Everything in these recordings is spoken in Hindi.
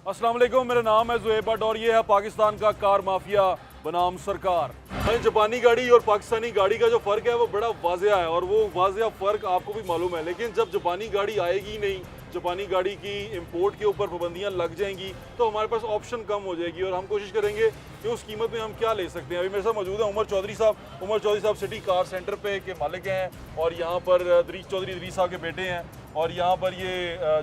अस्सलाम वालेकुम, मेरा नाम है ज़ुहैब भट्ट और ये है पाकिस्तान का कार माफिया बनाम सरकार। जापानी गाड़ी और पाकिस्तानी गाड़ी का जो फ़र्क है वो बड़ा वाज़ेह है और वो वाज़ेह फ़र्क आपको भी मालूम है। लेकिन जब जापानी गाड़ी आएगी ही नहीं, जापानी गाड़ी की इंपोर्ट के ऊपर पाबंदियां लग जाएंगी तो हमारे पास ऑप्शन कम हो जाएगी और हम कोशिश करेंगे कि उस कीमत में हम क्या ले सकते हैं। अभी मेरे साथ मौजूद है उमर चौधरी साहब सिटी कार सेंटर पे के मालिक हैं और यहाँ पर चौधरी इदरीस साहब के बेटे हैं और यहाँ पर ये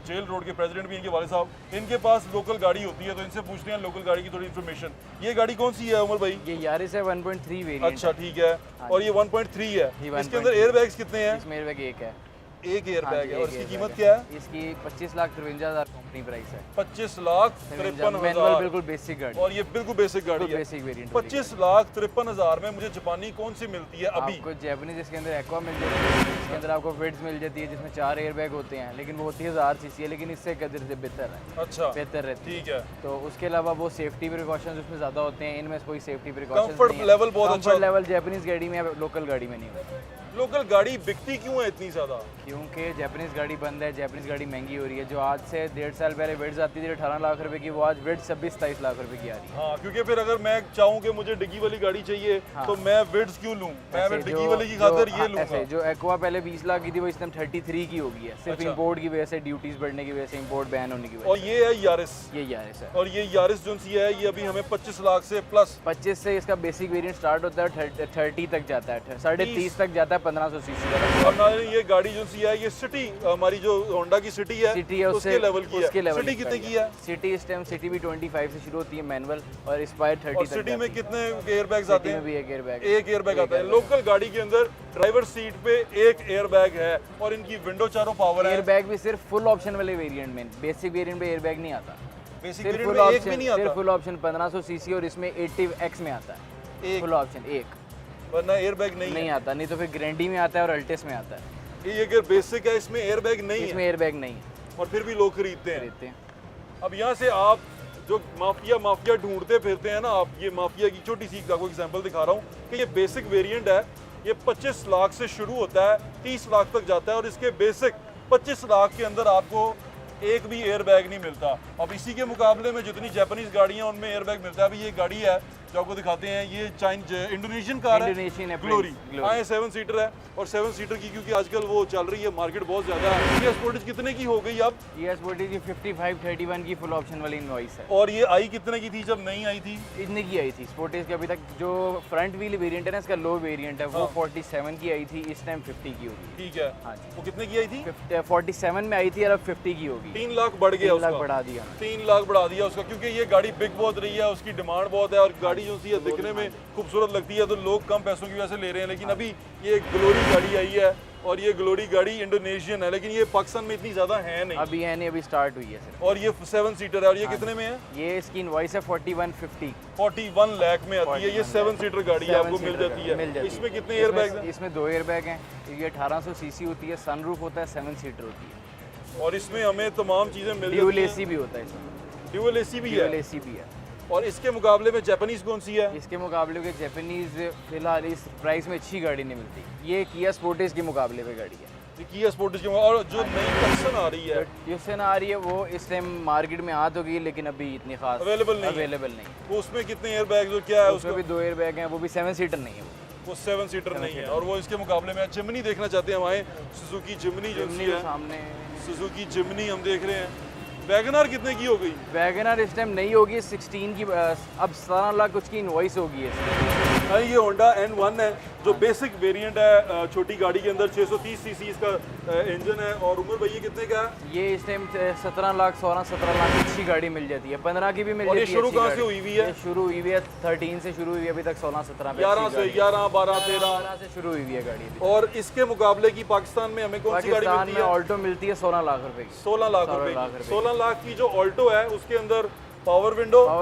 जेल रोड के प्रेसिडेंट भी इनके वाले साहब। इनके पास लोकल गाड़ी होती है तो इनसे पूछते हैं लोकल गाड़ी की थोड़ी इन्फॉर्मेशन। ये गाड़ी कौन सी है उमर भाई? ये यारिस है 1.3 वेरिएंट। अच्छा ठीक है। और ये 1.3 है। इसके अंदर एयर बैग्स कितने हैं? इसमें एयरबैग एक है। एक एयर बैग है और इसकी कीमत क्या है? इसकी 25,53,000 कंपनी प्राइस है। 25,53,000 मैनुअल बिल्कुल बेसिक गाड़ी और ये बिल्कुल बेसिक गाड़ी है। बेसिक वेरिएंट 25,53,000 में मुझे जापानी कौन सी मिलती है अभी? आपको जैपनीज इसके अंदर एक्वा मिल जाती है, इसके अंदर आपको विड्स मिल जाती है जिसमें 4 एयरबैग होते हैं, लेकिन वो 30,000 सीसी है, लेकिन इससे कदर से बेहतर है। अच्छा बेहतर रहती है। ठीक है। तो उसके अलावा वो सेफ्टी प्रिकॉशंस उसमें ज़्यादा होते हैं, इनमें कोई सेफ्टी प्रिकॉशंस कंफर्ट लेवल बहुत अच्छा। कंफर्ट लेवल जैपनीज गाड़ी में लोकल गाड़ी में नहीं होता। लोकल गाड़ी बिकती क्यों है इतनी ज्यादा? क्योंकि जापानीज गाड़ी बंद है, जापानीज गाड़ी महंगी हो रही है। जो आज से 1.5 साल पहले विड्स आती थी 18 लाख रुपए की, वो आज विड्स 26-27 लाख रुपए की आ रही है। हाँ, क्योंकि फिर अगर मैं चाहूँ कि मुझे डिग्गी वाली गाड़ी चाहिए तो मैं विड्स क्यों लूँ? मैं डिग्गी वाली की खातिर ये लूँगा। जो एक्वा पहले 20 लाख की थी वो इस टाइम 33 की हो गई है, सिर्फ इंपोर्ट की वजह से, ड्यूटीज बढ़ने की वजह से, इंपोर्ट बैन होने की वजह और ये है यारिस। से। ये यारिस है और ये यारिस जो सी है ये अभी हमें 25 लाख से प्लस 25 से इसका बेसिक वेरिएंट स्टार्ट होता है, 30 तक जाता है, 30.5 तक जाता है 1500 सीसी का। और नाज़रीन ये गाड़ी जो सी है ये सिटी हमारी जो होंडा की सिटी है उसके लेवल की है। सिटी कितने की है? सिटी इस टाइम सिटी भी 25 से शुरू होती है मैनुअल और इंस्पायर 30 और सिटी में कितने एयर बैग्स आते हैं? भी एक एयरबैग आता है। लोकल गाड़ी के अंदर ड्राइवर सीट पे एक एयर बैग है और इनकी विंडो चारों पावर है। एयरबैग भी सिर्फ फुल ऑप्शन वाले वेरिएंट में, बेसिक वेरिएंट में एयरबैग नहीं आता। बेसिक वेरिएंट में एक भी नहीं आता। सिर्फ फुल ऑप्शन 1500 सीसी और इसमें 80X में आता है फुल ऑप्शन एक, वरना एयरबैग नहीं आता। नहीं तो फिर ग्रैंडी में आता है और अल्टिस में आता है। ये अगर बेसिक है इसमें एयरबैग नहीं है, इसमें एयरबैग नहीं है और फिर भी लोग खरीदते हैं। अब यहाँ से आप जो माफिया ढूंढते फिरते हैं ना, आप ये माफिया की छोटी सी आपको एग्जांपल दिखा रहा हूँ कि ये बेसिक वेरिएंट है, ये 25 लाख से शुरू होता है 30 लाख तक जाता है और इसके बेसिक 25 लाख के अंदर आपको एक भी एयर बैग नहीं मिलता। अब इसी के मुकाबले में जितनी जापानीज गाड़ियाँ उनमें एयर बैग मिलता है। अभी ये गाड़ी है जो आपको दिखाते हैं, ये इंडोनेशियन कार है, ग्लोरी। हाँ, 7 सीटर है और 7 सीटर की क्योंकि आजकल वो चल रही है, मार्केट बहुत ज़्यादा है। ये स्पोर्टेज कितने की हो गई अब? ये स्पोर्टेज 5531 की फुल ऑप्शन वाली इनवॉइस है। और ये आई कितने की थी जब नहीं आई थी? इतने की आई थी स्पोर्टेज की। अभी तक जो फ्रंट व्हील वेरिएंट है ना, इसका लो वेरिएंट है, वो 47 की आई थी, इस टाइम 50 की होगी। ठीक है। हाँ जी। वो कितने की आई थी? 47 में आई थी और अब 50 की होगी। 3 लाख बढ़ गया, 3 लाख बढ़ा दिया। 3 लाख बढ़ा दिया उसका, क्योंकि ये गाड़ी बिग बहुत रही है, उसकी डिमांड बहुत है और गाड़ी जो सी है दिखने में खूबसूरत लगती है तो लोग कम पैसों की वजह से ले रहे हैं। लेकिन अभी ये ग्लोरी गाड़ी आई है और ये ग्लोरी गाड़ी इंडोनेशियन है, लेकिन ये पाकिस्तान में इतनी ज़्यादा है नहीं। अभी है नहीं, अभी स्टार्ट हुई है सिर्फ। और ये 7 सीटर है और ये कितने में है? ये इसकी इनवॉइस है 41 लाख में आती है। ये 7 सीटर गाड़ी है, आपको मिल जाती है। इसमें कितने एयर बैग हैं? इसमें 2 एयर बैग हैं। ये 1800 सीसी होती है, सनरूफ होता है, 7 सीटर होती है और इसमें हमें तमाम चीज़ें मिल जाती हैं। ड्यूल एसी भी होता है इसमें। ड्यूल एसी भी है। ड्यूल एसी भी है। और इसके मुकाबले में जापानीज कौन सी है? इसके मुकाबले में जापानीज फिलहाल इस प्राइस में अच्छी गाड़ी नहीं मिलती। ये किया स्पोर्टेज के मुकाबले में गाड़ी है। किया स्पोर्टेज के और जो नई टक्सन आ रही है, टक्सन आ रही है, वो इस टाइम मार्केट में आ तो गई लेकिन अभी इतनी खास अवेलेबल नहीं। वो उसमें कितने एयर बैग और क्या है? उसमें भी 2 एयर बैग हैं, वो भी 7 सीटर नहीं है। वो 7 सीटर नहीं है। और वो इसके मुकाबले में जिमनी देखना चाहते हैं हमारे, सुजुकी जिमनी जो है सामने, सुजुकी जिमनी हम देख रहे हैं। वैगनआर कितने की हो गई? वैगनआर इस टाइम नहीं होगी, 16 की, अब 17 लाख उसकी इनवॉइस होगी है। ये होंडा N1 है जो बेसिक वेरिएंट है, छोटी गाड़ी के अंदर 630 सीसी इसका इंजन है। और उमर भाई ये कितने का है? ये इस टाइम 17 लाख की अच्छी गाड़ी मिल जाती है, 15 की भी मिल जाती है। और ये शुरू कहाँ से हुई हुई है? शुरू हुई हुई है 13 से शुरू हुई है, अभी तक 16-17 11 से 11 12 13 से शुरू हुई हुई है गाड़ी। और इसके मुकाबले की पाकिस्तान में हमें कौन सी गाड़ी मिलती है? ऑल्टो मिलती है 16 लाख रुपए की। 16 लाख रुपए की। 16 लाख की जो ऑल्टो है उसके अंदर पावर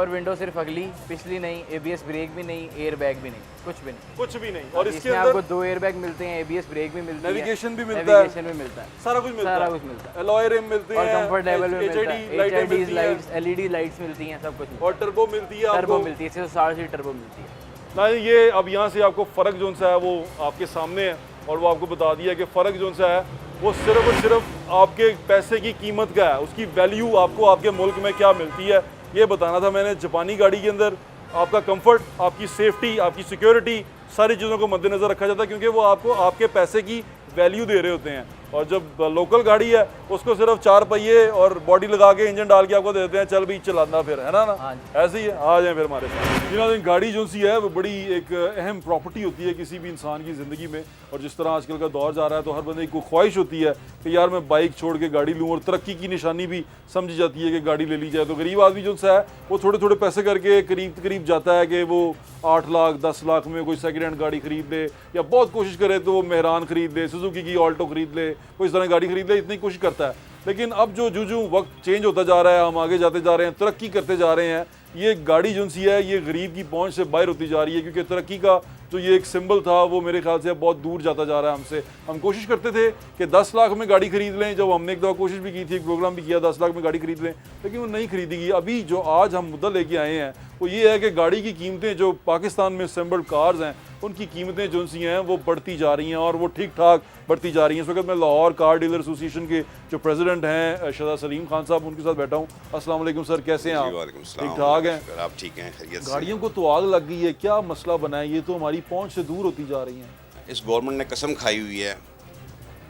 विंडो सिर्फ अगली, पिछली नहीं, ABS ब्रेक भी नहीं, एयर बैग भी नहीं, कुछ भी नहीं। और इसके अंदर आपको 2 एयर बैग मिलते हैं, ABS ब्रेक भी मिलती है, नेविगेशन भी मिलता है, सारा कुछ मिलता है। अलॉय रिम मिलते हैं और कंफर्ट लेवल में मिलता है, HID लाइट्स, LED लाइट्स मिलती हैं, सब कुछ। और टर्बो मिलती है, टर्बो मिलती है, 160 की टर्बो मिलती है। ना ये अब यहाँ से आपको फ़र्क जो सा है वो आपके सामने है और वो आपको बता दिया कि फ़र्क जो सा है वो सिर्फ और सिर्फ आपके पैसे की कीमत क्या है, उसकी वैल्यू आपको आपके मुल्क में क्या मिलती है, ये बताना था मैंने। जापानी गाड़ी के अंदर आपका कंफर्ट, आपकी सेफ्टी, आपकी सिक्योरिटी, सारी चीज़ों को मद्देनज़र रखा जाता है, क्योंकि वो आपको आपके पैसे की वैल्यू दे रहे होते हैं। और जब लोकल गाड़ी है उसको सिर्फ 4 पहिए और बॉडी लगा के इंजन डाल के आपको दे देते हैं, चल भी चलाना फिर, है ना। हाँ ऐसे ही है, आ जाए फिर हमारे साथ। जिन्होंने गाड़ी जो सी है वो बड़ी एक अहम प्रॉपर्टी होती है किसी भी इंसान की ज़िंदगी में। और जिस तरह आजकल का दौर जा रहा है तो हर बंदे को ख्वाहिश होती है कि यार मैं बाइक छोड़ के गाड़ी लूँ, और तरक्की की निशानी भी समझी जाती है कि गाड़ी ले ली जाए। तो गरीब आदमी जो सा है वो थोड़े थोड़े पैसे करके करीब जाता है कि वो 8 लाख 10 लाख में कोई सेकेंड हैंड गाड़ी खरीद ले, या बहुत कोशिश करे तो वो मेहरान खरीद ले, सुजुकी की ऑल्टो खरीद ले, कोई इस तरह गाड़ी खरीद ले, इतनी कोशिश करता है। लेकिन अब जो जूं वक्त चेंज होता जा रहा है, हम आगे जाते जा रहे हैं, तरक्की करते जा रहे हैं, ये गाड़ी जो सी है ये गरीब की पहुंच से बाहर होती जा रही है, क्योंकि तरक्की का जो ये एक सिंबल था वो मेरे ख्याल से बहुत दूर जाता जा रहा है हमसे। हम कोशिश करते थे कि 10 लाख में गाड़ी खरीद लें, जब हमने एक दफ़ा कोशिश भी की थी, एक प्रोग्राम भी किया 10 लाख में गाड़ी खरीद लें, लेकिन वो नहीं खरीदी गई। अभी जो आज हम मुद्दा लेके आए हैं वो ये है कि गाड़ी की कीमतें जो पाकिस्तान में असेंबल्ड कार्स हैं उनकी कीमतें जो सी हैं वो बढ़ती जा रही हैं, और वो ठीक ठाक बढ़ती जा रही हैं। इस वक्त मैं लाहौर कार डीलर एसोसिएशन के जो प्रेसिडेंट हैं शहजाद सलीम खान साहब, उनके साथ बैठा हूँ। अस्सलाम वालेकुम सर, कैसे हैं आप? ठीक ठाक हैं? आप ठीक हैं? खैरियत से? गाड़ियों को तो आग लग गई है, क्या मसला बना है? ये तो हमारी पहुंच से दूर होती जा रही हैं। इस गवर्नमेंट ने कसम खाई हुई है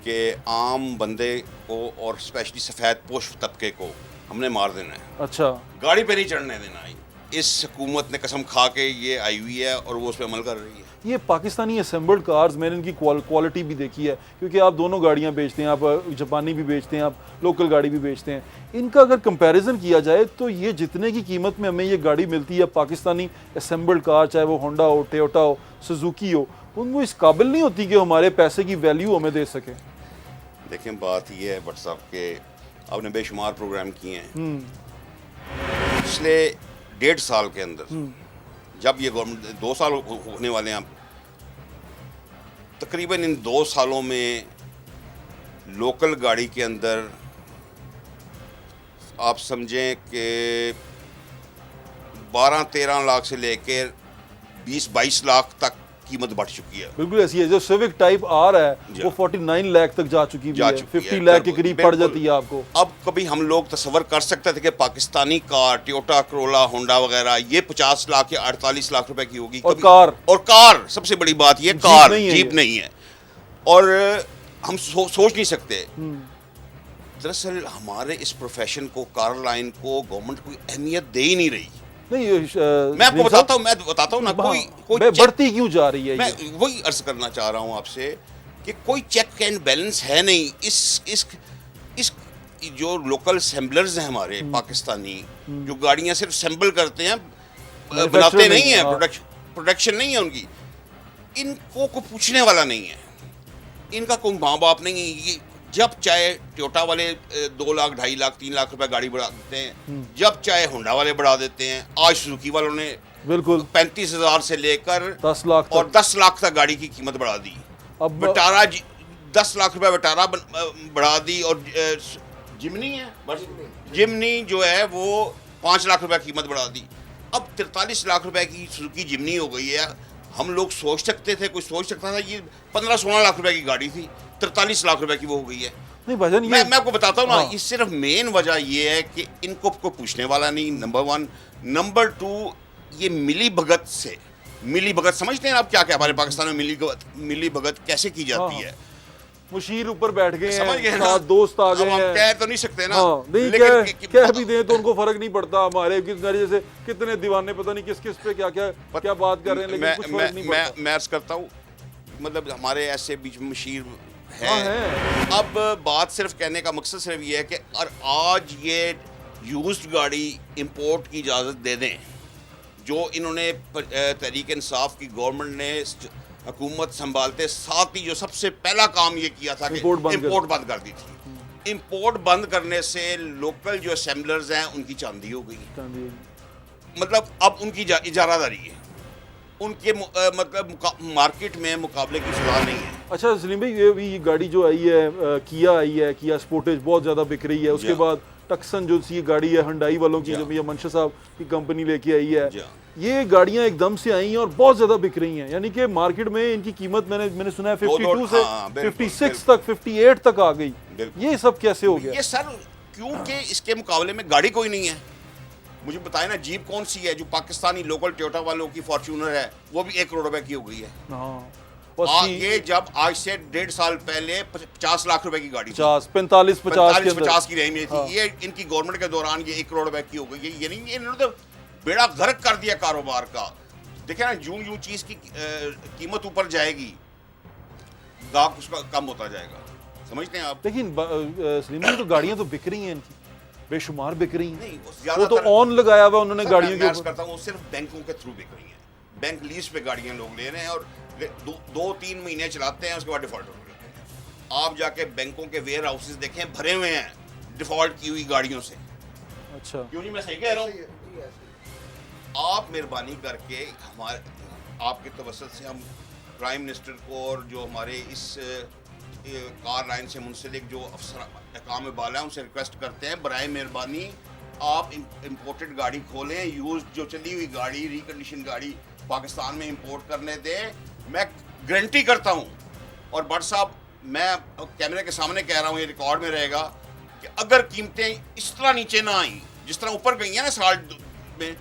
कि आम बंदे को और स्पेशली सफ़ेद पोश तबके को हमने मार देना है, अच्छा, गाड़ी पे नहीं चढ़ने देना है। इस हुकूमत ने कसम खा के ये आई हुई है और वो उस पर अमल कर रही है। ये पाकिस्तानी असेंबल्ड कार्स, मैंने इनकी क्वालिटी भी देखी है, क्योंकि आप दोनों गाड़ियां बेचते हैं, आप जापानी भी बेचते हैं, आप लोकल गाड़ी भी बेचते हैं। इनका अगर कंपैरिजन किया जाए तो ये जितने की कीमत में हमें ये गाड़ी मिलती है पाकिस्तानी असेंबल्ड कार, चाहे वो होंडा हो, टोयोटा हो, सुजुकी हो, उनको इस काबिल नहीं होती कि हमारे पैसे की वैल्यू हमें दे सके। देखें, बात ये है भट्ट साहब के आपने बेशुमार प्रोग्राम किए हैं पिछले 1.5 साल के अंदर। जब ये गवर्नमेंट 2 साल होने वाले हैं, तकरीबन इन 2 सालों में लोकल गाड़ी के अंदर आप समझें कि 12-13 लाख से लेकर 20-22 लाख तक कीमत बढ़ चुकी है। बिल्कुल ऐसी है। जो सिविक टाइप आर है वो 49 लाख तक जा चुकी है, 50 लाख के करीब पड़ जाती है आपको। अब कभी हम लोग तसव्वुर कर सकते थे कि Pakistani car, Toyota Corolla, Honda वगैरह, ये 50 लाख या 48 लाख रुपए की होगी। और कार सबसे बड़ी बात, ये कार जीप नहीं है, और हम सोच नहीं सकते। दरअसल हमारे इस प्रोफेशन को, कार लाइन को गवर्नमेंट कोई अहमियत दे ही नहीं रही। नहीं, मैं आपको बताता हूँ ना, कोई बढ़ती क्यों जा रही है? मैं वही अर्ज करना चाह रहा हूँ आपसे कि कोई चेक एंड बैलेंस है नहीं। इस जो लोकल असेंबलर्स हैं हमारे पाकिस्तानी, जो गाड़ियाँ सिर्फ असेंबल करते हैं, बनाते नहीं हैं, प्रोडक्शन नहीं है उनकी, इनको कोई पूछने वाला नहीं है, इनका कोई माँ बाप नहीं है। जब चाहे टोयोटा वाले 2 लाख, 2.5 लाख, 3 लाख रुपए गाड़ी बढ़ा देते हैं, जब चाहे होंडा वाले बढ़ा देते हैं। आज सुजुकी वालों ने बिल्कुल 35,000 से लेकर 10 लाख और 10 लाख तक गाड़ी की कीमत बढ़ा दी। अब विटारा 10 लाख रुपए विटारा बढ़ा दी, और जिमनी है, जिमनी जो है वो 5 लाख रुपए कीमत बढ़ा दी। अब 43 लाख रुपए की सुजुकी जिमनी हो गई है। हम लोग सोच सकते थे, कोई सोच सकता था ये 15-16 लाख रुपए की गाड़ी थी, 43 लाख रुपए की वो हो गई है। नहीं भाईजान, मैं आपको बताता हूँ ना, हाँ। ये सिर्फ मेन वजह ये है कि इनको कोई पूछने वाला नहीं, नंबर 1। नंबर 2, ये मिली भगत से, मिली भगत समझते हैं आप क्या क्या? हमारे पाकिस्तान में मिली भगत कैसे की जाती है? मुशीर ऊपर बैठ गए समझ गए हैं, ना? 7 दोस्त आ गए हम हैं। कह तो नहीं सकते ना, नहीं, लेकिन कह भी दें तो उनको फर्क नहीं पड़ता। हमारे जैसे कितने दीवाने पता नहीं किस किस पे क्या बात कर रहे हैं, लेकिन कुछ फर्क नहीं पड़ता। मैं अर्ज करता हूँ, मतलब हमारे ऐसे बीच में मशीर है। है। अब बात सिर्फ कहने का मकसद सिर्फ ये है कि और आज ये यूज्ड गाड़ी इंपोर्ट की इजाज़त दे दें, जो इन्होंने तहरीक इंसाफ की गवर्नमेंट ने हुकूमत संभालते साथ ही जो सबसे पहला काम ये किया था कि इंपोर्ट बंद कर दी थी। इंपोर्ट बंद करने से लोकल जो असेंबलर्स हैं उनकी चांदी हो गई, मतलब अब उनकी इजारादारी है, उनके मतलब मार्केट में मुकाबले की फिजा नहीं है। अच्छा सलीम भाई, ये भी गाड़ी जो आई है किया आई है, किया स्पोर्टेज बहुत ज़्यादा बिक रही है, उसके बाद टक्सन जो सी गाड़ी है हंडाई वालों की, जब ये मंशा साहब की कंपनी लेके आई है, जी हाँ। ये गाड़ियां एकदम से आई हैं और बहुत ज्यादा बिक रही हैं। यानी कि मार्केट में इनकी कीमत मैंने सुना है 52 से हाँ, बिल्कुल, 56 तक 58 तक आ गई। बिल्कुल। ये सब कैसे हो गया? ये सर क्योंकि इसके मुकाबले में गाड़ी कोई नहीं है। मुझे बताए ना जीप कौन सी है जो पाकिस्तानी लोकल टोयोटा वालों की फॉर्च्यूनर है, वो भी 1 करोड़ रुपए की हो गई है। हाँ, ये जब आज से 1.5 साल पहले 50 लाख रुपए की गाड़ी थी, 45 50 की रेंज में थी। ये इनकी गवर्नमेंट के दौरान ये 1 करोड़ रुपए की हो गई है। ये नहीं, इन्होंने तो बेड़ा गर्क कर दिया कारोबार का। देखे ना, यूं चीज की कीमत ऊपर जाएगी, गाहक उसका कम होता जाएगा। समझते हैं आप? लेकिन सलीम तो गाड़ियां तो बिक रही हैं इनकी, बेशुमार बिक रही हैं। नहीं, वो तो ऑन लगाया हुआ उन्होंने गाड़ियों के मैं ऊपर। करता हूँ, सिर्फ बैंकों के थ्रू बिक रही हैं। बैंक लीज पे गाड़ियां लोग ले रहे हैं और 2-3 महीने चलाते हैं, उसके बाद डिफॉल्ट हो जाते हैं। आप जाके बैंकों के वेयर हाउसेज देखें, भरे हुए हैं डिफॉल्ट की हुई गाड़ियों से। अच्छा, क्यों जी, मैं सही कह रहा हूँ? आप मेहरबानी करके हमारे आपके तवसत से हम प्राइम मिनिस्टर को और जो हमारे इस कार लाइन से मुंसलिक जो अफसर काम बाला है उनसे रिक्वेस्ट करते हैं, बराए मेहरबानी आप इम्पोर्टेड गाड़ी खोलें, यूज जो चली हुई गाड़ी, रिकंडीशन गाड़ी पाकिस्तान में इंपोर्ट करने दें। मैं गारंटी करता हूं, और भट्ट साहब मैं कैमरे के सामने कह रहा हूं, ये रिकॉर्ड में रहेगा, कि अगर कीमतें इस तरह नीचे ना आई जिस तरह ऊपर गई हैं ना साल में,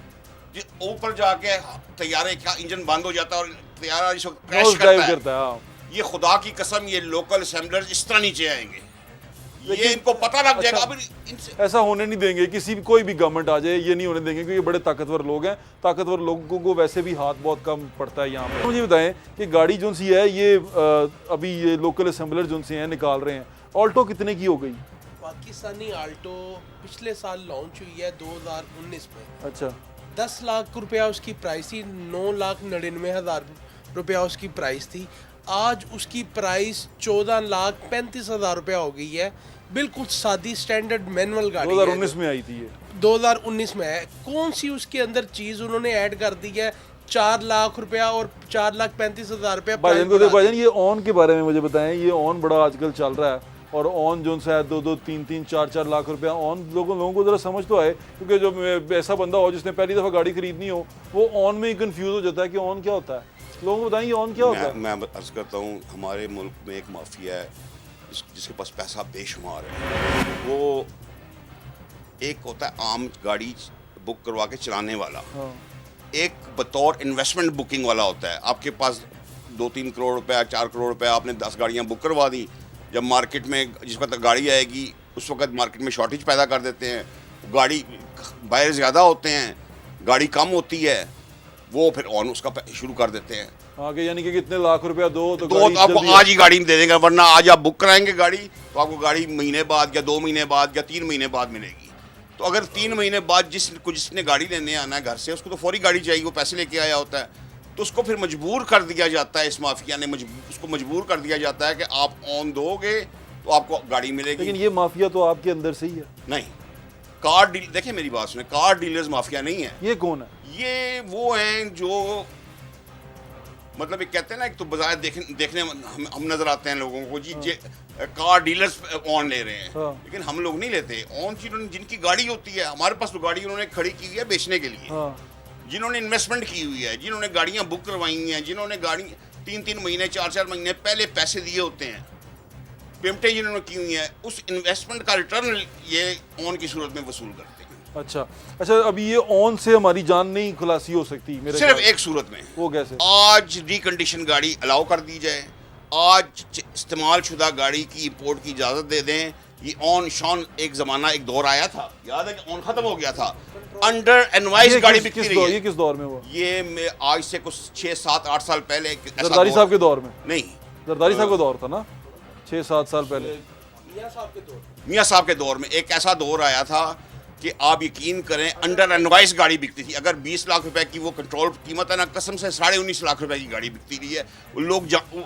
ऊपर जाके तैयारे का इंजन बंद हो जाता है और तैयारा इस वक्त क्रैश करता है, ये खुदा की कसम ये लोकल असेंबलर्स इस तरह नीचे आएंगे, ये इनको पता लग जाएगा। अच्छा, अब इनसे ऐसा होने नहीं देंगे, किसी भी कोई भी गवर्नमेंट आ जाए ये नहीं होने देंगे, क्योंकि ये बड़े ताकतवर लोग हैं। ताकतवर लोगों को वैसे भी हाथ बहुत कम पड़ता है यहाँ पे। मुझे बताएं कि गाड़ी जो सी है ये अभी ये लोकल असेंबलर जो से हैं निकाल रहे हैं, ऑल्टो कितने की हो गई? पाकिस्तानी आल्टो पिछले साल लॉन्च हुई है 2019 में। अच्छा, 10 लाख रुपया उसकी प्राइस थी, 9,99,000 रुपया उसकी प्राइस थी। आज उसकी प्राइस 14,35,000 रुपया हो गई है। बिल्कुल सादी स्टैंडर्ड मैनुअल गाड़ी 2019 में आई थी ये। 2019 में है। कौन सी उसके अंदर चीज़ उन्होंने ऐड कर दी है? 4 लाख रुपया और 4,35,000 रुपया। भाईजान ये ऑन के बारे में मुझे बताएं, ये ऑन बड़ा आजकल चल रहा है और ऑन जो सा है 2-2, 3-3, 4-4 लाख रुपया ऑन लोगों को ज़रा समझ तो आए, क्योंकि जो ऐसा बंदा हो जिसने पहली दफ़ा गाड़ी खरीदनी हो वो ऑन में ही कंफ्यूज हो जाता है कि ऑन क्या होता है। लोगों को बताएं ये ऑन क्या होता है। मैं अर्ज करता हूँ, हमारे मुल्क में एक माफिया है जिसके पास पैसा बेशुमार है। वो एक होता है आम गाड़ी बुक करवा के चलाने वाला, हाँ। एक बतौर इन्वेस्टमेंट बुकिंग वाला होता है। आपके पास 2-3 करोड़ रुपया, 4 करोड़ रुपया, आपने 10 गाड़ियाँ बुक करवा दी, जब मार्केट में जिस वक्त गाड़ी आएगी उस वक्त मार्केट में शॉर्टेज पैदा कर देते हैं, गाड़ी बायर ज़्यादा होते हैं, गाड़ी कम होती है, वो फिर ऑन उसका शुरू कर देते हैं। आगे यानी कि कितने लाख रुपया दो तो आपको आज ही गाड़ी में दे देंगे, वरना आज आप बुक कराएंगे गाड़ी तो आपको गाड़ी महीने बाद या 2 महीने बाद या 3 महीने बाद मिलेगी। तो अगर 3 महीने बाद जिसने गाड़ी लेने आना है घर से, उसको तो फौरी गाड़ी चाहिए, वो पैसे लेके आया होता है, तो उसको फिर मजबूर कर दिया जाता है, इस माफिया ने उसको मजबूर कर दिया जाता है कि आप ऑन दोगे तो आपको गाड़ी मिलेगी। लेकिन ये माफिया तो आपके अंदर से ही है। नहीं, कार डील देखिए मेरी बात सुने, कार डीलर्स माफिया नहीं है। ये कौन है? ये वो हैं जो मतलब ये कहते हैं ना, एक तो बाजार देखने हम नजर आते हैं लोगों को जी, कार डीलर्स ऑन ले रहे हैं, हाँ। लेकिन हम लोग नहीं लेते ऑन। जिनकी गाड़ी होती है, हमारे पास तो गाड़ी उन्होंने खड़ी की हुई है बेचने के लिए, हाँ। जिन्होंने इन्वेस्टमेंट की हुई है, जिन्होंने गाड़ियां बुक करवाई हैं, जिन्होंने गाड़ी 3-3 महीने 4-4 महीने पहले पैसे दिए होते हैं, पेमेंटें जिन्होंने की हुई हैं, उस इन्वेस्टमेंट का रिटर्न ये ऑन की सूरत में वसूल करते हैं। अच्छा, अभी ये ऑन से हमारी जान नहीं खुलासी हो सकती मेरे सिर्फ एक सूरत में। वो कैसे? आज रिकंडीशन गाड़ी अलाउ कर दी जाए, आज इस्तेमाल शुदा गाड़ी की इंपोर्ट की इजाज़त दे दें। ये ऑन शॉन एक ज़माना, एक दौर आया था, याद है कि ऑन ख़त्म हो गया था, अंडर एनवाइस गाड़ी बिकती रही है। ये किस दौर में हुआ? ये आज से कुछ 6-7-8 साल पहले। जरदारी साहब के दौर में? नहीं, जरदारी साहब का दौर था ना, 6-7 साल पहले। मियाँ साहब के दौर में एक ऐसा दौर आया था कि आप यकीन करें अंडर एनवाइस गाड़ी बिकती थी। अगर 20 लाख रुपए की वो कंट्रोल कीमत है ना, कसम से 19.5 लाख रुपए की गाड़ी बिकती रही है। लोग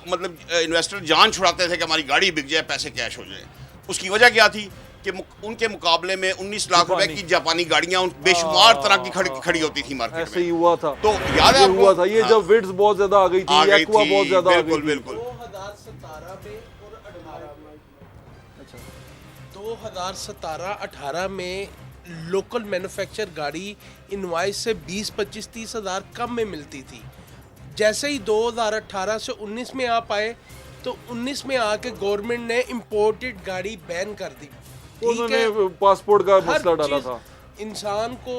मतलब इन्वेस्टर जान छुड़ाते थे कि हमारी गाड़ी बिक जाए, पैसे कैश हो जाए। उसकी वजह क्या थी कि उनके मुकाबले में 19 लाख रुपए की जापानी गाड़ियां बेशुमार तरह की खड़ी होती थी मार्केट में। ऐसे ही हुआ था। तो याद है हुआ था ये, जब विड्स बहुत ज्यादा आ गई थी, एक्वा बहुत ज्यादा आ गई थी। बिल्कुल 2017 में और 18 में। अच्छा, 2017-18 में लोकल मैन्युफैक्चर गाड़ी इनवाइस से 20-25-30 हज़ार कम में मिलती थी। जैसे ही 2018 से 19 में आप आए तो 19 में आके गवर्नमेंट ने इंपोर्टेड गाड़ी बैन कर दी। उन्होंने पासपोर्ट का हर मसला डाला चीज़ था। इंसान को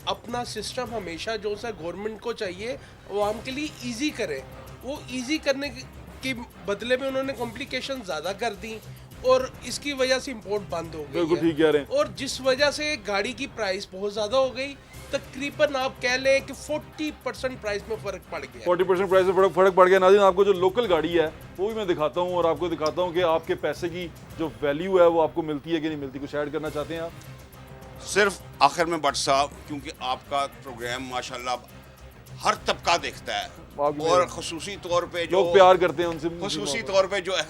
अपना सिस्टम हमेशा जो सा गवर्नमेंट को चाहिए आवाम के लिए इजी करे, वो इजी करने के बदले में उन्होंने कॉम्प्लिकेशन ज़्यादा कर दी और इसकी वजह से इंपोर्ट बंद हो गई बिल्कुल है। ठीक कह रहे हैं। और जिस वजह से गाड़ी की प्राइस बहुत ज़्यादा हो गई, तकरीबन आप कह लें कि 40% प्राइस में फ़र्क पड़ गया। 40% प्राइस में फर्क पड़ गया। नाज़रीन, आपको जो लोकल गाड़ी है वो भी मैं दिखाता हूँ और आपको दिखाता हूँ कि आपके पैसे की जो वैल्यू है वो आपको मिलती है कि नहीं मिलती। कुछ ऐड करना चाहते हैं आप? सिर्फ आखिर में भट्ट साहब, क्योंकि आपका प्रोग्राम माशाल्लाह हर तबका देखता है आपकी और मेहरबानी। खसूसी तौर पे जो लोग प्यार करते हैं उनसे। खसूसी तौर पे जो है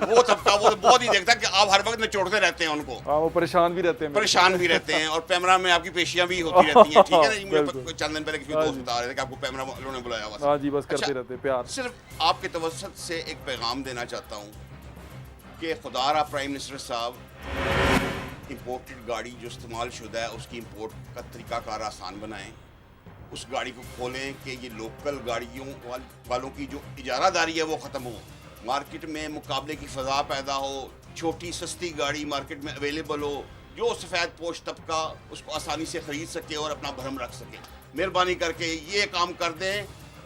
वो तबका वो बहुत ही देखता है कि आप हर वक्त निचोड़ते रहते हैं उनको, हाँ, वो परेशान भी रहते हैं। परेशान भी रहते हैं और पैमरा में आपकी पेशियां भी होती रहती हैं। ठीक है ना जी? बिल्कुल। मुझे चंद दिन पहले किसी हाँ दोस्त जी। बता रहे थे कि आपको पैमरा वालों ने बुलाया हुआ था। हाँ जी, बस करते अच्छा, रहते हैं प्यार। सिर्फ आपके तवज्जुह से एक पैगाम देना चाहता हूँ कि खुदारा प्राइम मिनिस्टर साहब इंपोर्टेड गाड़ी जो इस्तेमाल शुदा है उसकी इंपोर्ट का तरीकाकार आसान बनाएं, उस गाड़ी को खोलें कि ये लोकल गाड़ियों वालों की जो इजारादारी है वो ख़त्म हो, मार्केट में मुकाबले की फ़ज़ा पैदा हो, छोटी सस्ती गाड़ी मार्केट में अवेलेबल हो, जो सफ़ेद पोश तबका उसको आसानी से ख़रीद सके और अपना भरम रख सके। मेहरबानी करके ये काम कर दें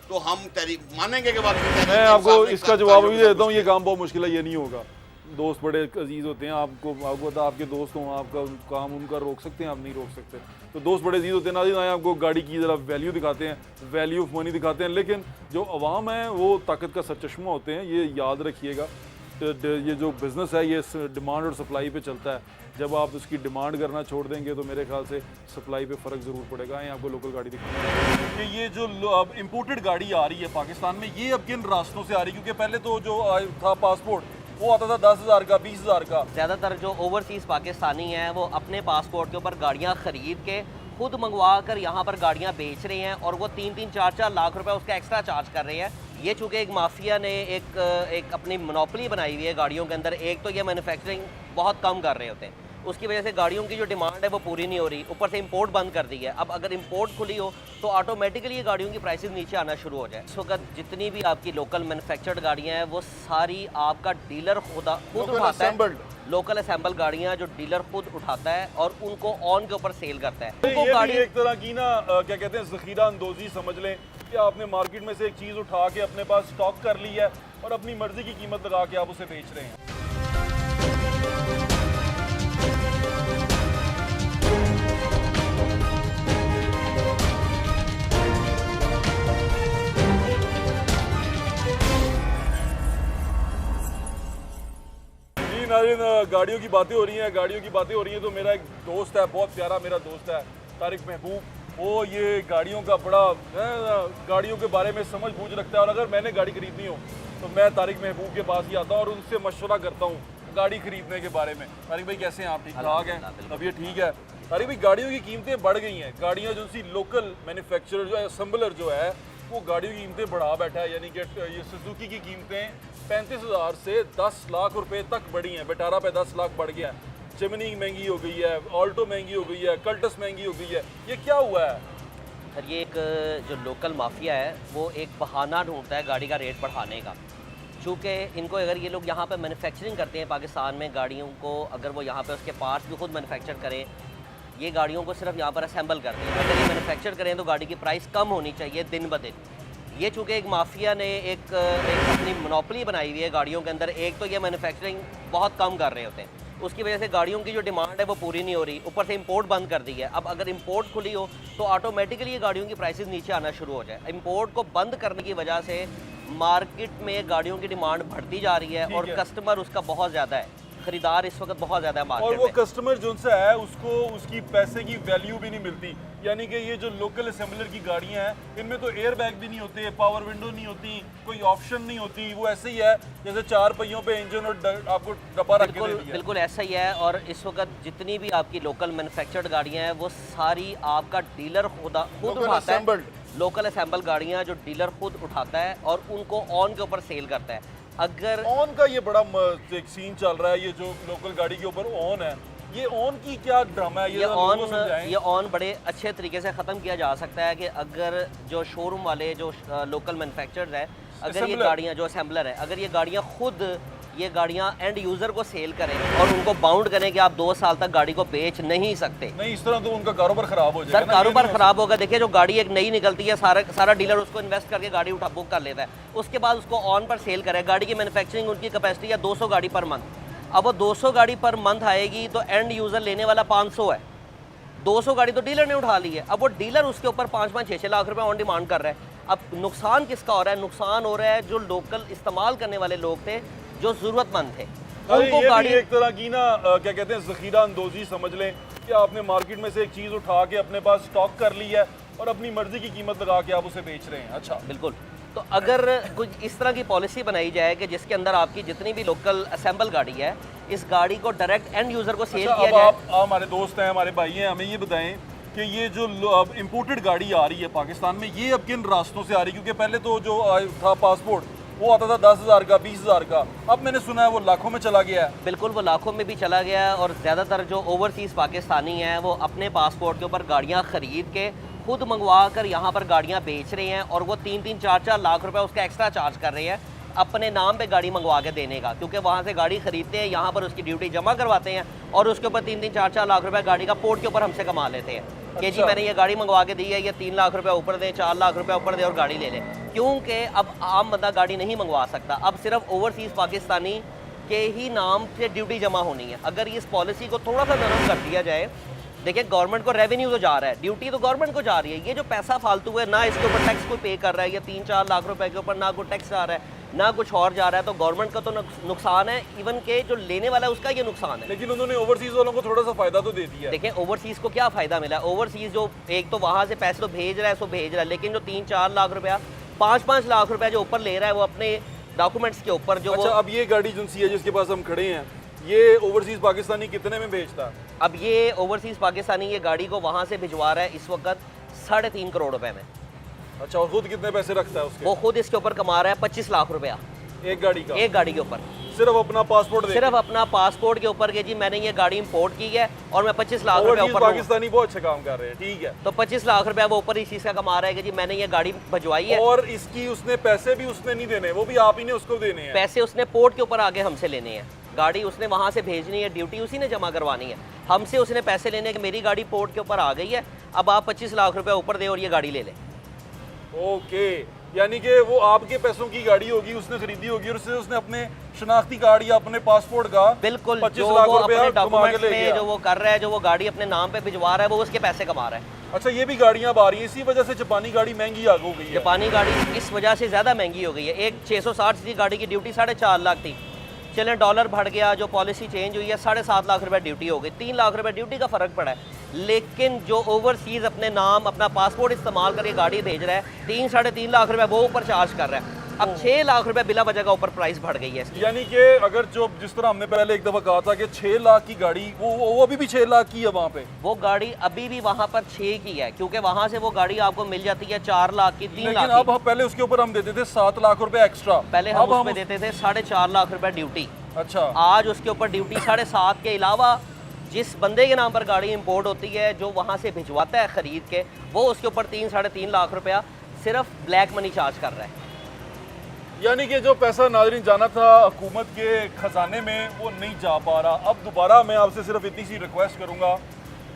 तो हम मानेंगे कि वाकई मैं आपको इसका जवाब भी देता हूँ, ये काम बहुत मुश्किल है, ये नहीं होगा। दोस्त बड़े अजीज़ होते हैं, आपको पता, आपके दोस्त हों, आपका काम उनका रोक सकते हैं, आप नहीं रोक सकते। तो दोस्त बड़े अजीज़ होते हैं। नाज़रीन, आए आपको गाड़ी की ज़रा वैल्यू दिखाते हैं, वैल्यू ऑफ मनी दिखाते हैं। लेकिन जो अवाम है वो ताकत का सरचश्मा होते हैं, ये याद रखिएगा। ये जो बिज़नेस है ये डिमांड और सप्लाई पे चलता है। जब आप उसकी डिमांड करना छोड़ देंगे तो मेरे ख्याल से सप्लाई पे फ़र्क ज़रूर पड़ेगा। आए आपको लोकल गाड़ी दिखाते हैं कि ये जो अब इम्पोर्टेड गाड़ी आ रही है पाकिस्तान में, ये अब किन रास्तों से आ रही है? क्योंकि पहले तो जो था पासपोर्ट वो आता था 10,000 का, 20,000 का। ज़्यादातर जो ओवरसीज़ पाकिस्तानी हैं वो अपने पासपोर्ट के ऊपर गाड़ियाँ ख़रीद के खुद मंगवा कर यहाँ पर गाड़ियाँ बेच रहे हैं और वो 3-4 लाख रुपए उसका एक्स्ट्रा चार्ज कर रहे हैं। ये चूँकि एक माफिया ने एक अपनी मोनोपोली बनाई हुई है गाड़ियों के अंदर। एक तो ये मैन्युफैक्चरिंग बहुत कम कर रहे होते हैं, उसकी वजह से गाड़ियों की जो डिमांड है वो पूरी नहीं हो रही, ऊपर से इंपोर्ट बंद कर दी है। अब अगर इंपोर्ट खुली हो तो ऑटोमेटिकली ये गाड़ियों की प्राइसेस नीचे आना शुरू हो जाए। इस वक्त जितनी भी आपकी लोकल मैन्युफैक्चर्ड गाड़ियाँ हैं वो सारी आपका डीलर खुद उठाता है। लोकल असेंबल गाड़ियाँ जो डीलर खुद उठाता है और उनको ऑन के ऊपर सेल करता है। ये उनको गाड़ी भी एक तरह की ना क्या कहते हैं, ज़ख़ीरा अंदोज़ी समझ लें कि आपने मार्केट में से एक चीज़ उठा के अपने पास स्टॉक कर ली है और अपनी मर्जी की कीमत लगा के आप उसे बेच रहे हैं। नाज़रीन, गाड़ियों की बातें हो रही हैं, तो मेरा एक दोस्त है, बहुत प्यारा मेरा दोस्त है, तारिक महबूब। वो ये गाड़ियों का बड़ा गाड़ियों के बारे में समझ बूझ रखता है और अगर मैंने गाड़ी खरीदनी हो तो मैं तारिक महबूब के पास ही आता हूँ और उनसे मशवरा करता हूँ गाड़ी खरीदने के बारे में। तारिक भाई कैसे हैं आप? ठीक ठाक हैं? तबीयत ठीक है? तारिक भाई, गाड़ियों की कीमतें बढ़ गई हैं। गाड़ियाँ जो सी लोकल मैन्युफैक्चरर जो है, असम्बलर जो है, वो गाड़ियों की कीमतें बढ़ा बैठा है। यानी कि ये सुजुकी की कीमतें 35,000 से 10 लाख रुपए तक बढ़ी हैं। बेटारा पे 10 लाख बढ़ गया है। चिमनी महंगी हो गई है, ऑल्टो महंगी हो गई है, कल्टस महंगी हो गई है। ये क्या हुआ है? सर, ये एक जो लोकल माफिया है वो एक बहाना ढूंढता है गाड़ी का रेट बढ़ाने का। चूँकि इनको अगर ये लोग यहाँ पे मैन्युफैक्चरिंग करते हैं पाकिस्तान में गाड़ियों को, अगर वो यहाँ पे उसके पार्ट्स भी खुद मैन्युफैक्चर करें, ये गाड़ियों को सिर्फ यहाँ पर असेंबल करते हैं। अगर ये मैन्युफैक्चर करें तो गाड़ी की प्राइस कम होनी चाहिए दिन ब दिन। ये चूँकि एक माफिया ने एक अपनी मोनोपोली बनाई हुई है गाड़ियों के अंदर। एक तो ये मैन्युफैक्चरिंग बहुत कम कर रहे होते हैं, उसकी वजह से गाड़ियों की जो डिमांड है वो पूरी नहीं हो रही, ऊपर से इंपोर्ट बंद कर दी है। अब अगर इंपोर्ट खुली हो तो ऑटोमेटिकली ये गाड़ियों की प्राइसेस नीचे आना शुरू हो जाए। इंपोर्ट को बंद करने की वजह से मार्केट में गाड़ियों की डिमांड बढ़ती जा रही है और कस्टमर उसका बहुत ज़्यादा है, खरीदार इस वक्त बहुत ज़्यादा है और मार्केट वो में। कस्टमर जो उनसे है उसको उसकी पैसे की वैल्यू भी नहीं मिलती। यानी कि ये जो लोकल असेंबलर की गाड़ियां हैं, इनमें तो एयर बैग भी नहीं होते, पावर विंडो नहीं होती, कोई ऑप्शन नहीं होती। वो ऐसे ही है जैसे 4 पहियों पे इंजन और आपको डब्बा रख के दे दिया। बिल्कुल ऐसा ही है। और इस वक्त जितनी भी आपकी लोकल मैन्युफैक्चर्ड गाड़ियाँ हैं वो सारी आपका डीलर खुद उठाता है। लोकल असेंबल गाड़ियाँ जो डीलर खुद उठाता है और उनको ऑन के ऊपर सेल करता है। अगर ऑन का ये बड़ा एक सीन चल रहा है, ये जो लोकल गाड़ी के ऊपर ऑन है, ये ऑन की क्या ड्रामा है, ये जरा लोगों को समझाएं। ये ऑन बड़े अच्छे तरीके से ख़त्म किया जा सकता है कि अगर जो शोरूम वाले जो लोकल मैन्युफैक्चरर्स है, अगर ये Assembler। गाड़ियाँ जो असेंबलर है, अगर ये गाड़ियाँ खुद ये गाड़ियाँ एंड यूज़र को सेल करें और उनको बाउंड करें कि आप 2 साल तक गाड़ी को बेच नहीं सकते। नहीं, इस तरह तो उनका कारोबार खराब हो जाएगा सर ना, ये कारोबार नहीं हो खराब होगा। देखिए जो गाड़ी एक नई निकलती है, सारा डीलर उसको इन्वेस्ट करके गाड़ी उठा बुक कर लेता है, उसके बाद उसको ऑन पर सेल करे। गाड़ी की मैन्युफैक्चरिंग उनकी कैपेसिटी है 200 गाड़ी पर मंथ। अब वो 200 गाड़ी पर मंथ आएगी तो एंड यूज़र लेने वाला 500 है, 200 गाड़ी तो डीलर ने उठा ली है। अब वो डीलर उसके ऊपर 5-5, 6-6 लाख रुपए ऑन डिमांड कर रहा है। अब नुकसान किसका हो रहा है? नुकसान हो रहा है जो लोकल इस्तेमाल करने वाले लोग थे, जो ज़रूरतमंद थे, अरे उनको ये गाड़ी भी एक तरह की ना क्या कहते हैं, ज़ख़ीरा अंदोज़ी समझ लें कि आपने मार्केट में से एक चीज़ उठा के अपने पास स्टॉक कर ली है और अपनी मर्जी की कीमत लगा के आप उसे बेच रहे हैं। अच्छा, बिल्कुल। तो अगर कुछ इस तरह की पॉलिसी बनाई जाए कि जिसके अंदर आपकी जितनी भी लोकल असेंबल गाड़ी है, इस गाड़ी को डायरेक्ट एंड यूज़र को सेल अच्छा, किया अब जाए। आप हमारे दोस्त हैं, हमारे भाई हैं, हमें ये बताएं कि ये जो इम्पोर्टेड गाड़ी आ रही है पाकिस्तान में, ये अब किन रास्तों से आ रही है? क्योंकि पहले तो जो था पासपोर्ट वो आता था 10,000 का, 20,000 का, अब मैंने सुना है वो लाखों में चला गया है। बिल्कुल, वो लाखों में भी चला गया है और ज़्यादातर जो ओवरसीज़ पाकिस्तानी हैं वो अपने पासपोर्ट के ऊपर गाड़ियाँ ख़रीद के खुद मंगवा कर यहाँ पर गाड़ियाँ बेच रहे हैं और वो 3-3, 4-4 लाख रुपए उसका एक्स्ट्रा चार्ज कर रहे हैं अपने नाम पे गाड़ी मंगवा के देने का, क्योंकि वहाँ से गाड़ी खरीदते हैं, यहाँ पर उसकी ड्यूटी जमा करवाते हैं और उसके ऊपर 3-3, 4-4 लाख रुपए गाड़ी का पोर्ट के ऊपर हमसे कमा लेते हैं कि जी मैंने ये गाड़ी मंगवा के दी है, ये 3 लाख रुपए ऊपर दे, 4 लाख रुपए ऊपर दे और गाड़ी ले लें। क्योंकि अब आम बंदा गाड़ी नहीं मंगवा सकता, अब सिर्फ ओवरसीज़ पाकिस्तानी के ही नाम से ड्यूटी जमा होनी है। अगर इस पॉलिसी को थोड़ा सा नरम कर दिया जाए, देखिए गवर्नमेंट को रेवेन्यू तो जा रहा है, ड्यूटी तो गवर्नमेंट को जा रही है, ये जो पैसा फालतू है ना इसके ऊपर टैक्स कोई पे कर रहा है, ये 3-4 लाख रुपए के ऊपर ना कोई टैक्स जा रहा है ना कुछ और जा रहा है, तो गवर्नमेंट का तो नुकसान है, इवन के जो लेने वाला है उसका ये नुकसान है। लेकिन उन्होंने ओवरसीज वालों को थोड़ा सा फायदा तो दे दिया है। देखिए ओवरसीज़ को क्या फ़ायदा मिला? ओवरसीज़ जो एक तो वहाँ से पैसे तो भेज रहा है, सो भेज रहा है, लेकिन जो 3-4 लाख रुपया, 5-5 लाख रुपया जो ऊपर ले रहा है वो अपने डॉक्यूमेंट्स के ऊपर जो अच्छा, अब ये गाड़ी जो सी है जिसके पास हम खड़े हैं, ये ओवरसीज पाकिस्तानी कितने में बेचता है? अब ये ओवरसीज़ पाकिस्तानी ये गाड़ी को वहाँ से भिजवा रहा है इस वक्त 3.5 करोड़ रुपए में। अच्छा, और खुद कितने पैसे रखता है उसके? वो खुद इसके ऊपर कमा रहा है 25 लाख रुपया एक गाड़ी का, एक गाड़ी के ऊपर, सिर्फ अपना पासपोर्ट दे सिर्फ अपना पासपोर्ट के ऊपर के जी मैंने ये गाड़ी इंपोर्ट की है और मैं 25 लाख रुपया ओवरसीज ऊपर लूंगा। पाकिस्तानी बहुत अच्छे काम कर रहे हैं, ठीक है। तो 25 लाख रुपया वो ऊपर इस चीज़ का कमा रहा है कि जी मैंने ये गाड़ी भिजवाई है। और इसकी उसने पैसे भी उसने नहीं देने, वो भी आप ही ने उसको देने हैं। पैसे उसने पोर्ट के ऊपर आगे हमसे लेने हैं, गाड़ी उसने वहाँ से भेजनी है, ड्यूटी उसी ने जमा करवानी है, हमसे उसने पैसे लेने कि मेरी गाड़ी पोर्ट के ऊपर आ गई है, अब आप 25 लाख रुपया ऊपर दे और ये गाड़ी ले लें। ओके, यानी कि वो आपके पैसों की गाड़ी होगी, उसने खरीदी होगी और उसने अपने शनाख्ती कार्ड या अपने पासपोर्ट का बिल्कुल 25 जो लाख वो रुपया अपने कमा के डॉक्यूमेंट्स ले में गया। जो वो कर रहा है, जो वो गाड़ी अपने नाम पे भिजवा रहा है, वो उसके पैसे कमा रहा है। अच्छा, ये भी गाड़ियां अब आ रही हैं, इसी वजह से जापानी गाड़ी महंगी आ गई है। जापानी गाड़ी इस वजह से ज़्यादा महंगी हो गई है। एक 660 सीसी गाड़ी की ड्यूटी 4.5 लाख थी, चलें डॉलर बढ़ गया, जो पॉलिसी चेंज हुई है 7.5 लाख रुपए ड्यूटी हो गई, 3 लाख रुपए ड्यूटी का फ़र्क पड़ा है। लेकिन जो ओवरसीज़ अपने नाम अपना पासपोर्ट इस्तेमाल करके गाड़ी भेज रहा है, 3-3.5 लाख रुपए वो ऊपर चार्ज कर रहा है। अब 6 लाख रुपए बिला वजह का ऊपर प्राइस बढ़ गई है इसकी। यानी कि अगर जो जिस तरह हमने पहले एक दफ़ा कहा था कि 6 लाख की गाड़ी, वो अभी भी 6 लाख की है वहाँ पे। वो गाड़ी अभी भी वहाँ पर 6 की है, क्योंकि वहाँ से वो गाड़ी आपको मिल जाती है 4 लाख की, 3 लेकिन लाख अब की। पहले उसके ऊपर हम देते थे 7 लाख रुपए एक्स्ट्रा, पहले हम उसमें देते थे 4.5 लाख रुपए ड्यूटी। अच्छा, आज उसके ऊपर ड्यूटी 7.5 के अलावा जिस बंदे के नाम पर गाड़ी इंपोर्ट होती है, जो वहाँ से भिजवाता है ख़रीद के, वो उसके ऊपर 3-3.5 लाख रुपया सिर्फ ब्लैक मनी चार्ज कर रहा है। यानी कि जो पैसा नाज़रीन जाना था हुकूमत के ख़जाने में वो नहीं जा पा रहा। अब दोबारा मैं आपसे सिर्फ इतनी सी रिक्वेस्ट करूँगा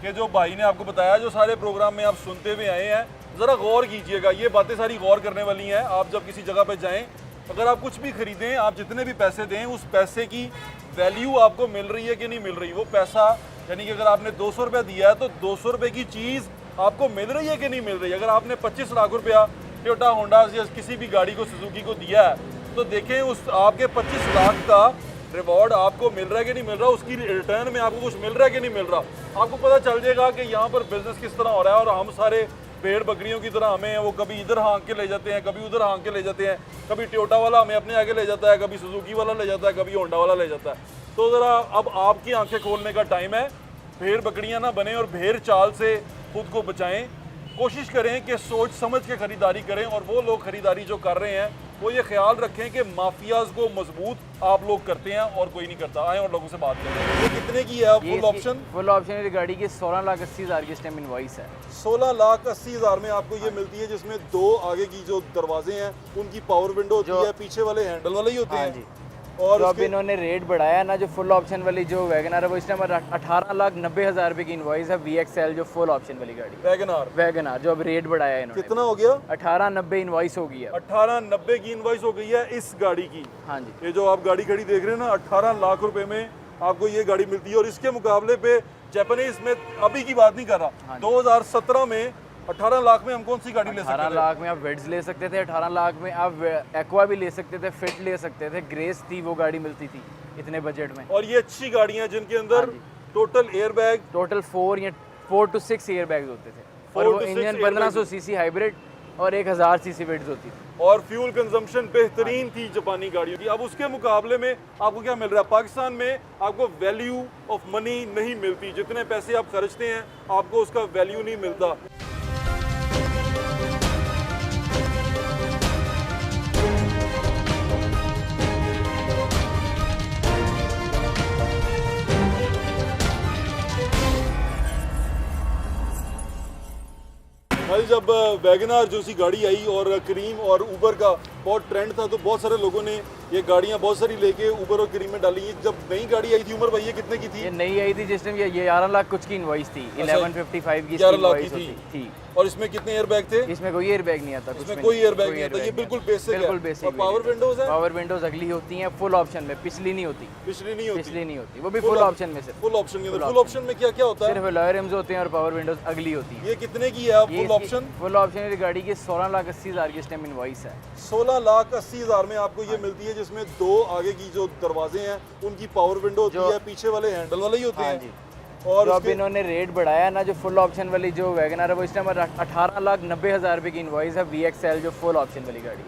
कि जो भाई ने आपको बताया, जो सारे प्रोग्राम में आप सुनते हुए आए हैं, ज़रा गौर कीजिएगा, ये बातें सारी गौर करने वाली हैं। आप जब किसी जगह पर जाएँ, अगर आप कुछ भी ख़रीदें, आप जितने भी पैसे दें, उस पैसे की वैल्यू आपको मिल रही है कि नहीं मिल रही। वो पैसा यानी कि अगर आपने 200 रुपया दिया है तो 200 रुपये की चीज़ आपको मिल रही है कि नहीं मिल रही। अगर आपने 25 लाख रुपया टोयोटा होंडा या किसी भी गाड़ी को, सुजुकी को दिया है, तो देखें उस आपके 25 लाख का रिवॉर्ड आपको मिल रहा है कि नहीं मिल रहा, उसकी रिटर्न में आपको कुछ मिल रहा है कि नहीं मिल रहा। आपको पता चल जाएगा कि यहाँ पर बिजनेस किस तरह हो रहा है। और हम सारे भेड़ बकरियों की तरह हमें वो कभी इधर हाँक के ले जाते हैं, कभी उधर हाँक के ले जाते हैं, कभी टोयोटा वाला हमें अपने आगे ले जाता है, कभी सुजुकी वाला ले जाता है, कभी होंडा वाला ले जाता है। तो ज़रा अब आपकी आंखें खोलने का टाइम है, भेड़ बकरियाँ ना बने और भेड़ चाल से खुद को बचाएं। कोशिश करें कि सोच समझ के ख़रीदारी करें और वो लोग ख़रीदारी जो कर रहे हैं वो ये ख्याल रखें कि माफियाज को मजबूत आप लोग करते हैं और कोई नहीं करता। आए और लोगों से बात करें। ये कितने की है फुल ऑप्शन? फुल ऑप्शन वाली गाड़ी की 16,80,000 की इस टाइम इनवॉइस है। 16,80,000 में आपको ये मिलती है, जिसमें दो आगे की जो दरवाजे हैं उनकी पावर विंडो होती है, पीछे वाले हैंडल वाले ही होते हाँ हैं। जी। और जो अब इन्होंने रेट बढ़ाया ना, जो फुल ऑप्शन वाली जो वैगनार है वो इस टाइम 18,90,000 रुपए की इनवॉइस है। VXL जो फुल ऑप्शन वाली गाड़ी वैगनार जो अब रेट बढ़ाया है इन्होंने। कितना हो गया? 18,90 इनवॉइस हो गई है। 18,90 की इनवॉइस हो गई है इस गाड़ी की। हाँ जी। ये जो आप गाड़ी खड़ी देख रहे हैं ना, 18 लाख रुपए में आपको ये गाड़ी मिलती है। और इसके मुकाबले पे जापानीज में अभी की बात नहीं कर रहा, 2017 में 18 लाख में हम कौन सी गाड़ी ले सकते 18 थे? लाख में आप वेड्स ले सकते थे, 18 लाख में आप एक्वा भी ले सकते थे, फिट ले सकते थे, ग्रेस थी वो गाड़ी मिलती थी इतने बजट में। और ये अच्छी गाड़ियां जिनके अंदर total air bag, total 4 to 6 air bags होते थे। और 4 वो to 6 engine airbags 1500 CC hybrid और 1000 सीसी वेड्स होती थी। और फ्यूल कंजम्पशन बेहतरीन थी जापानी गाड़ियों की। अब उसके मुकाबले में आपको क्या मिल रहा है? पाकिस्तान में आपको वैल्यू ऑफ मनी नहीं मिलती। जितने पैसे आप खर्चते हैं आपको उसका वैल्यू नहीं मिलता। भाई जब वैगनार जो सी गाड़ी आई और करीम और उबर का बहुत ट्रेंड था, तो बहुत सारे लोगों ने ये गाड़ियां बहुत सारी लेके उबर और करीम में डाली। जब नई गाड़ी आई थी उमर भाई, ये कितने की थी? ये नई आई थी जिस टाइम ये 11 लाख कुछ की इनवॉइस थी। 1155 की 11 लाख की इनवॉइस थी। और इसमें कितने एयर बैग थे? इसमें कोई एयर बैग नहीं आता, इसमें कोई एयर बैग नहीं आता। ये बिल्कुल बेसिक है। बिल्कुल बेसिक। और पावर विंडोज है? पावर विंडोज अगली होती हैं फुल ऑप्शन में, पिछली नहीं होती। पिछली नहीं होती? पिछली नहीं होती, वो भी फुल ऑप्शन में सिर्फ। फुल ऑप्शन के अंदर। फुल ऑप्शन में क्या क्या होता है? सिर्फ अलॉय रिम्स होते हैं और पावर विंडोज अगली होती है। ये कितने की है फुल ऑप्शन? फुल ऑप्शन वाली गाड़ी की 16,80,000 की इस टाइम इनवॉइस है। 16,80,000 में आपको ये मिलती है, जिसमें दो आगे की जो दरवाजे हैं उनकी पावर विंडो होती है, पीछे वाले हैंडल वाले ही होते हाँ हैं। जी। और जो अब इन्होंने रेट बढ़ाया ना, जो फुल ऑप्शन वाली जो वैगनार है वो इस टाइम 18,90,000 रुपए की इनवॉइस है। VXL जो फुल ऑप्शन वाली गाड़ी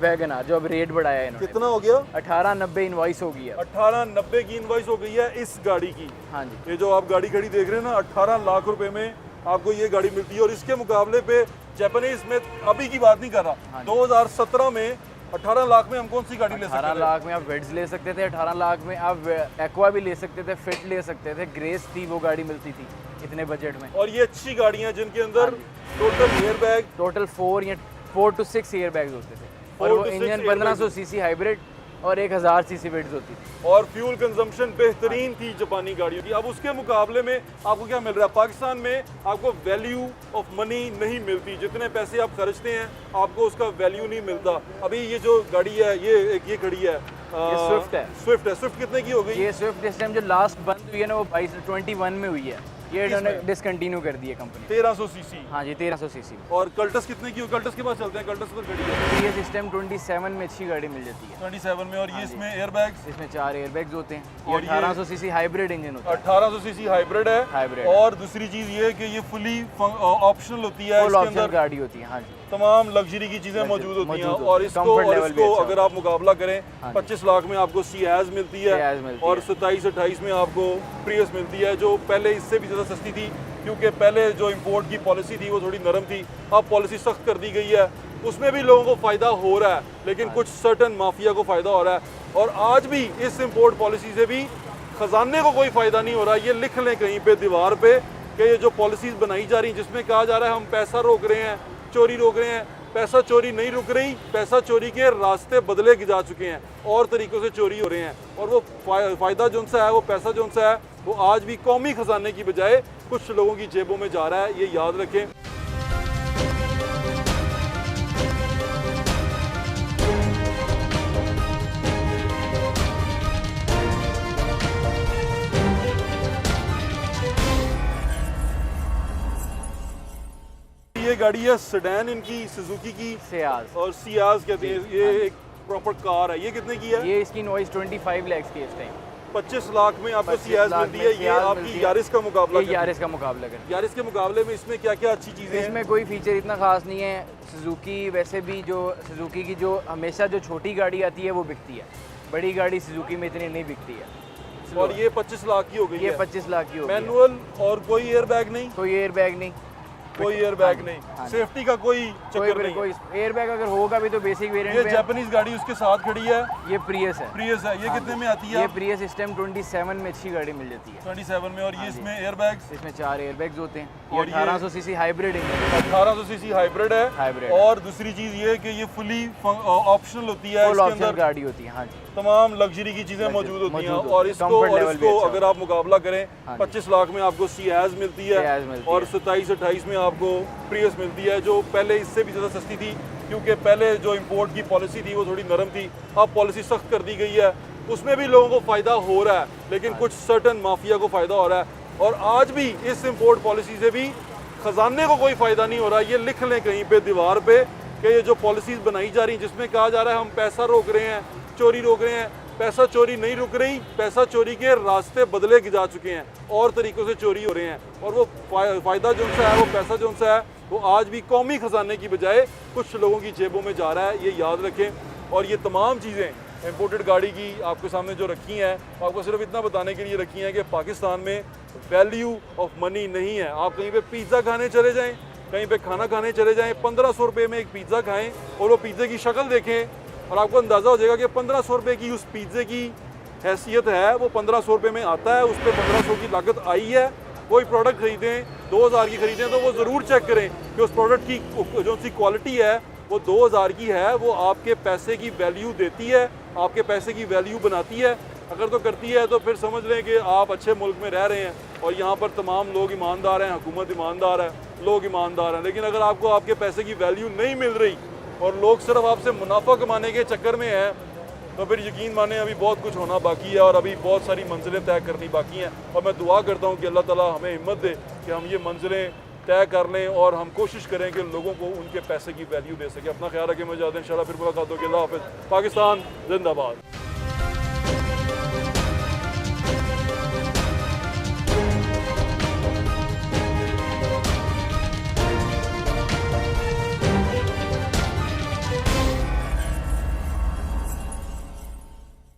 वैगनार जो अब रेट बढ़ाया है इन्होंने। कितना हो गया? 18,90 इनवॉइस हो गई है। 18,90 की इनवॉइस हो गई है इस गाड़ी की। हाँ जी। ये जो आप गाड़ी खड़ी देख रहे हैं ना, 18 लाख रुपए में आपको ये गाड़ी मिलती है। और इसके मुकाबले पे जापानीज में अभी की बात नहीं कर रहा, 2017 में 18 लाख में हम कौन सी गाड़ी ले सकते 18 थे? लाख में आप वेड्स ले सकते थे, 18 लाख में आप एक्वा भी ले सकते थे, फिट ले सकते थे, ग्रेस थी वो गाड़ी मिलती थी इतने बजट में। और ये अच्छी गाड़ियां जिनके अंदर total air bag, total 4 to 6 air bags होते थे। और 4 वो to 6 engine airbags 1500 CC hybrid और 1000 सीसी वेड्स होती थी। और फ्यूल कंजम्पशन बेहतरीन थी जापानी गाड़ियों की। अब उसके मुकाबले में आपको क्या मिल रहा है? पाकिस्तान में आपको वैल्यू ऑफ मनी नहीं मिलती। जितने पैसे आप खर्चते हैं आपको उसका वैल्यू नहीं मिलता। अभी ये जो गाड़ी है, ये खड़ी है, स्विफ्ट है। स्विफ्ट कितने की हो गई? ये स्विफ्ट इस टाइम जो लास्ट बंद हुई है ना वो 21 में हुई है। ये इन्होंने डिसकंटिन्यू कर दी है कंपनी। 1300 सीसी। हाँ जी, 1300 सीसी। और कल्टस कितने की हो? कल्टस के पास चलते हैं। कल्टस पर खड़ी है ये सिस्टम 27 में अच्छी गाड़ी मिल जाती है। 27 में। और ये इसमें एयर बैग्स, इसमें 4 एयर बैग्स होते हैं। और ये ये 1800 सीसी हाइब्रिड इंजन होता है। 1800 सीसी हाइब्रिड है। हाइब्रिड। और दूसरी चीज ये है कि ये फुली ऑप्शनल होती है। फुल इसके ऑप्शन अंदर गाड़ी होती है। हाँ जी। तमाम लग्जरी की चीजें मौजूद होती हैं। और इसको Comfort level भी अच्छा अगर आप मुकाबला करें, हाँ 25 लाख में आपको सियाज मिलती है। सियाज मिलती और है। 27-28 में आपको प्रियस मिलती है, जो पहले इससे भी ज़्यादा सस्ती थी, क्योंकि पहले जो इंपोर्ट की पॉलिसी थी वो थोड़ी नरम थी। अब पॉलिसी सख्त कर दी गई है, उसमें भी लोगों को फ़ायदा हो रहा है, लेकिन कुछ सर्टन माफिया को फ़ायदा हो रहा है। और आज भी इस इंपोर्ट पॉलिसी से भी ख़जाने को कोई फ़ायदा नहीं हो रहा। ये लिख लें कहीं पे दीवार पे कि ये जो पॉलिसीज़ बनाई जा रही हैं, जिसमें कहा जा रहा है हम पैसा रोक रहे हैं, चोरी रोक रहे हैं, पैसा चोरी नहीं रुक रही। पैसा चोरी के रास्ते बदले जा चुके हैं और तरीक़ों से चोरी हो रहे हैं। और वो फ़ायदा जो सा है, वो पैसा जो सा है, वो आज भी कौमी ख़जाने की बजाय कुछ लोगों की जेबों में जा रहा है। ये याद रखें। ये गाड़ी है सेडान, इनकी सुजुकी की सियाज। और सियाज कहते हैं। ये एक प्रॉपर कार है। ये कितने की है? ये इसकी इनवॉइस 25 लाख की इस टाइम। 25 लाख में आपको 25 सियाज लाख मिलती में है। ये सियाज मिलती आपकी है। यारिस का मुकाबला ये करती है। यारिस का मुकाबला कर। यारिस के मुकाबले में इसमें क्या क्या अच्छी चीज़ें हैं? इसमें कोई फीचर इतना खास नहीं है। सुजुकी वैसे भी जो सुजुकी की जो हमेशा जो छोटी गाड़ी आती है वो बिकती है, बड़ी गाड़ी सुजुकी में इतनी नहीं बिकती है। और ये 25 लाख की हो गई ये है। 25 लाख की होगी। मैनुअल और कोई एयर बैग नहीं। कोई एयर बैग नहीं। कोई एयर बैग नहीं, हाँ। सेफ्टी का कोई चक्कर नहीं है। कोई एयर बैग अगर होगा भी तो बेसिक ये वेरिएंट पे है। जापानीज गाड़ी उसके साथ खड़ी है, ये प्रियस है। प्रियस है। ये कितने में आती है? ये प्रियस इस टाइम 27 में अच्छी गाड़ी मिल जाती है। 27 में। और ये इसमें एयर बैग्स इसमें 4 एयर बैग्स होते हैं। और ये ये 1800 CC hybrid engine 1800 CC hybrid है। हाइब्रिड और दूसरी चीज ये है कि ये फुली ऑप्शनल होती है, फुल इसके ऑप्शन अंदर गाड़ी होती है। हाँ जी, तमाम लग्जरी की चीजें मौजूद होती हैं। मौजूद और होती है। इसको Comfort और level भी इसको अच्छा अगर आप मुकाबला करें हाँ जी। 25 लाख में आपको सियाज मिलती है सियाज मिलती और है। 27-28 में आपको प्रियस मिलती है, जो पहले इससे भी ज़्यादा सस्ती थी, क्योंकि पहले जो इंपोर्ट की पॉलिसी थी वो थोड़ी नरम थी। अब पॉलिसी सख्त कर दी गई है, उसमें भी लोगों को फ़ायदा हो रहा है, लेकिन कुछ सर्टन माफिया को फ़ायदा हो रहा है। और आज भी इस इंपोर्ट पॉलिसी से भी खजाने को कोई फ़ायदा नहीं हो रहा। ये लिख लें कहीं पे दीवार पे कि ये जो पॉलिसीज़ बनाई जा रही हैं जिसमें कहा जा रहा है हम पैसा रोक रहे हैं, चोरी रोक रहे हैं, पैसा चोरी नहीं रुक रही। पैसा चोरी के रास्ते बदले जा चुके हैं और तरीक़ों से चोरी हो रहे हैं। और वो फ़ायदा जो सा है, वो पैसा जो सा है, वो आज भी कौमी ख़जाने की बजाय कुछ लोगों की जेबों में जा रहा है। ये याद रखें। और ये तमाम चीज़ें इंपोर्टेड गाड़ी की आपके सामने जो रखी हैं, आपको सिर्फ इतना बताने के लिए रखी हैं कि पाकिस्तान में वैल्यू ऑफ मनी नहीं है। आप कहीं पे पिज़्ज़ा खाने चले जाएं, कहीं पे खाना खाने चले जाएं, 1500 रुपये में एक पिज़्ज़ा खाएं और वो पिज़्ज़े की शक्ल देखें और आपको अंदाज़ा हो जाएगा कि 1500 रुपये की उस पिज़्ज़े की हैसियत है, वो 1500 रुपये में आता है, उस पर 1500 की लागत आई है। कोई प्रोडक्ट खरीदें, 2000 की खरीदें तो वो ज़रूर चेक करें कि उस प्रोडक्ट की जो सी क्वालिटी है वो 2000 की है, वो आपके पैसे की वैल्यू देती है, आपके पैसे की वैल्यू बनाती है। अगर तो करती है तो फिर समझ लें कि आप अच्छे मुल्क में रह रहे हैं और यहाँ पर तमाम लोग ईमानदार हैं, हुकूमत ईमानदार है, लोग ईमानदार हैं। लेकिन अगर आपको आपके पैसे की वैल्यू नहीं मिल रही और लोग सिर्फ आपसे मुनाफा कमाने के चक्कर में हैं, तो फिर यकीन माने अभी बहुत कुछ होना बाकी है और अभी बहुत सारी मंजिलें तय करनी बाकी हैं। और मैं दुआ करता हूँ कि अल्लाह ताला हमें हिम्मत दे कि हम ये मंजिलें तय कर लें और हम कोशिश करें कि लोगों को उनके पैसे की वैल्यू दे सकें। अपना ख्याल रखें, मैं ज़्यादा इंशाल्लाह फिर मुलाकात होगी। अल्लाह हाफ़िज़। पाकिस्तान जिंदाबाद।